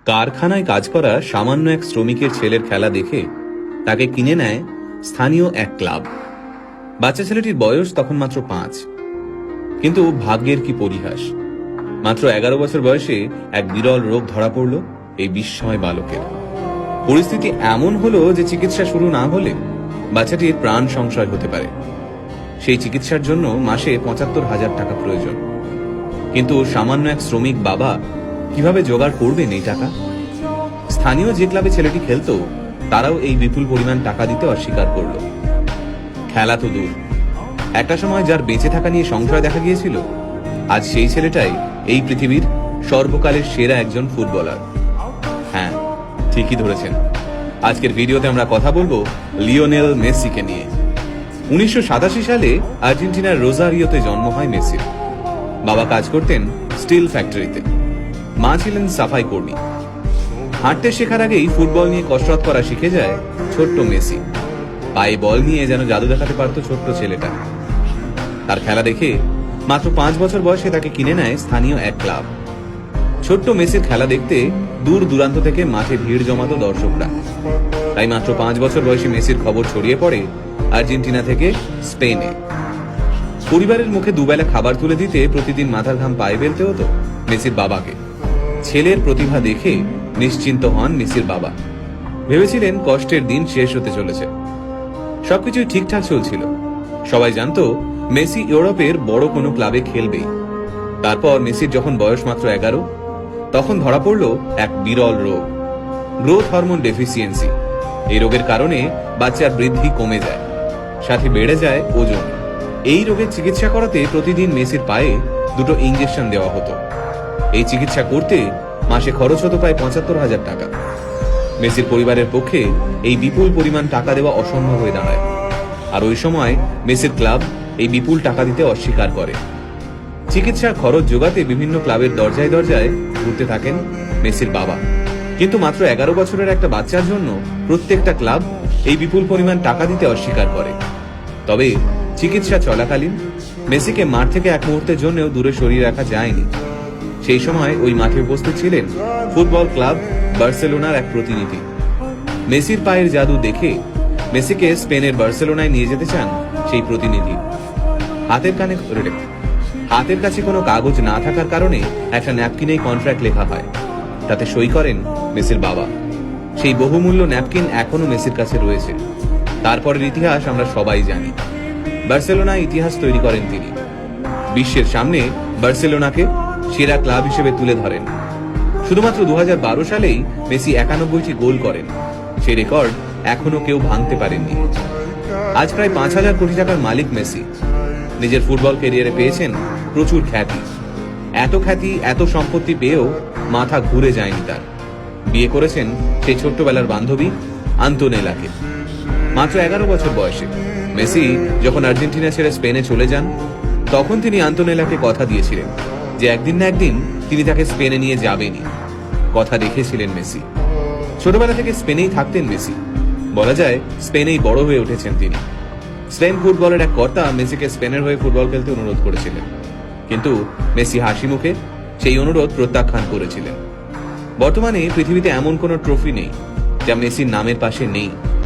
কারখানায় কাজ করা সামান্য এক শ্রমিকের ছেলের খেলা দেখে তাকে কিনে নেয় স্থানীয় এক ক্লাব। বাচ্চা ছেলেটির বয়স তখন মাত্র 5। কিন্তু ভাগ্যের কি পরিহাস, মাত্র 11 বছর বয়সে এক বিরল রোগ ধরা পড়ল এই বিস্ময় বালকের। পরিস্থিতি এমন হলো যে চিকিৎসা শুরু না হলে বাচ্চাটির প্রাণ সংশয় হতে পারে। সেই চিকিৎসার জন্য মাসে 75,000 টাকা প্রয়োজন। কিন্তু সামান্য এক শ্রমিক বাবা কিভাবে জোগাড় করবেন এই টাকা? স্থানীয় যে ক্লাবে ছেলেটি খেলতো তারাও এই বিপুল পরিমাণ টাকা দিতে অস্বীকার করল। খেলা তো দূর, একটা সময় যার বেঁচে থাকা নিয়ে সংশয় দেখা গিয়েছিল, আজ সেই ছেলেটাই এই পৃথিবীর সর্বকালের সেরা একজন ফুটবলার। হ্যাঁ, ঠিকই ধরেছেন। আজকের ভিডিওতে আমরা কথা বলবো লিওনেল মেসিকে নিয়ে। 1987 সালে আর্জেন্টিনার রোজারিওতে জন্ম হয় মেসির। বাবা কাজ করতেন স্টিল ফ্যাক্টরিতে, মা ছিলেন সাফাই কর্মী। হাঁটতে শেখার আগেই ফুটবল নিয়ে কসরত করা শিখে যায় ছোট্ট মেসি। পায়ে বল নিয়ে যেন জাদু দেখাতে পারত ছোট্ট ছেলেটা। তার খেলা দেখে মাত্র 5 বছর বয়সে তাকে কিনে নেয় স্থানীয় এক ক্লাব। ছোট্ট মেসির খেলা দেখতে দূর দূরান্ত থেকে মাঠে ভিড় জমাতো দর্শকরা। তাই মাত্র 5 বছর বয়সী মেসির খবর ছড়িয়ে পড়ে আর্জেন্টিনা থেকে স্পেনে। পরিবারের মুখে দুবেলা খাবার তুলে দিতে প্রতিদিন মাথার ঘাম পায়ে ফেলতে হতো মেসির বাবাকে। ছেলের প্রতিভা দেখে নিশ্চিন্ত হন মেসির বাবা। ভেবেছিলেন কষ্টের দিন শেষ হতে চলেছে। সবকিছুই ঠিকঠাক চলছিল। সবাই জানতো মেসি ইউরোপের বড় কোনো ক্লাবে খেলবেই। তারপর মেসির যখন বয়স মাত্র 11, তখন ধরা পড়ল এক বিরল রোগ, গ্রোথ হরমোন ডেফিসিয়েন্সি। এই রোগের কারণে বাচ্চার বৃদ্ধি কমে যায়, সাথে বেড়ে যায় ওজন। এই রোগের চিকিৎসা করাতে প্রতিদিন মেসির পায়ে 2টো ইঞ্জেকশন দেওয়া হতো। এই চিকিৎসা করতে মাসে খরচ হতো প্রায় 75,000 টাকা। মেসির পরিবারের পক্ষে এই বিপুল পরিমাণ টাকা দেওয়া অসম্ভব হয়ে দাঁড়ায়। আর ওই সময় মেসির ক্লাব এই বিপুল টাকা দিতে অস্বীকার করে। চিকিৎসার খরচ জোগাতে বিভিন্ন ক্লাবের দরজায় দরজায় ঘুরতে থাকেন মেসির বাবা। কিন্তু মাত্র 11 বছরের একটা বাচ্চার জন্য প্রত্যেকটা ক্লাব এই বিপুল পরিমাণ টাকা দিতে অস্বীকার করে। তবে চিকিৎসা চলাকালীন মেসিকে মাঠ থেকে এক মুহূর্তের জন্যও দূরে সরিয়ে রাখা যায়নি। সেই সময় ওই মাঠে উপস্থিত ছিলেন ফুটবল ক্লাব বার্সেলোনার এক প্রতিনিধি। মেসির পায়ের জাদু দেখে মেসিকে স্পেনের বার্সেলোনায় নিয়ে যেতে চান সেই প্রতিনিধি। হাতের কাছে কোনো কাগজ না থাকার কারণে একটা ন্যাপকিনেই কন্ট্রাক্ট লেখা হয়। তাতে সই করেন মেসির বাবা। সেই বহুমূল্য ন্যাপকিন এখনো মেসির কাছে রয়েছে। তারপরের ইতিহাস আমরা সবাই জানি। বার্সেলোনায় ইতিহাস তৈরি করেন তিনি। বিশ্বের সামনে বার্সেলোনাকে সেরা ক্লাব হিসেবে তুলে ধরেন। শুধুমাত্র 2012 সালেই মেসি 91টি গোল করেন। সেই রেকর্ড এখনো কেউ ভাঙতে পারেননি। আজ প্রায় 5,000 কোটি টাকার মালিক মেসি। নিজের ফুটবল ক্যারিয়ারে পেয়েছেন প্রচুর খ্যাতি। এত সম্পত্তি পেয়েও মাথা ঘুরে যায়নি তার। বিয়ে করেছেন সেই ছোট্টবেলার বান্ধবী আন্তোনেলাকে। মাত্র 11 বছর বয়সে মেসি যখন আর্জেন্টিনা ছেড়ে স্পেনে চলে যান, তখন তিনি আন্তোনেলাকে কথা দিয়েছিলেন যে একদিন না একদিন তিনি তাকে স্পেনে নিয়ে যাবেনই। কথা রেখেছিলেন মেসি। ছোটবেলা থেকে স্পেনেই থাকতেন মেসি। বলা যায় স্পেনেই বড় হয়ে উঠেছেন তিনি। স্পেন ফুটবলের এক কর্তা মেসিকে স্পেনের হয়ে ফুটবল খেলতে অনুরোধ করেছিলেন, কিন্তু মেসি হাসি মুখে সেই অনুরোধ প্রত্যাখ্যান করেছিলেন। বর্তমানে পৃথিবীতে এমন কোনো ট্রফি নেই যা মেসির নামের পাশে নেই।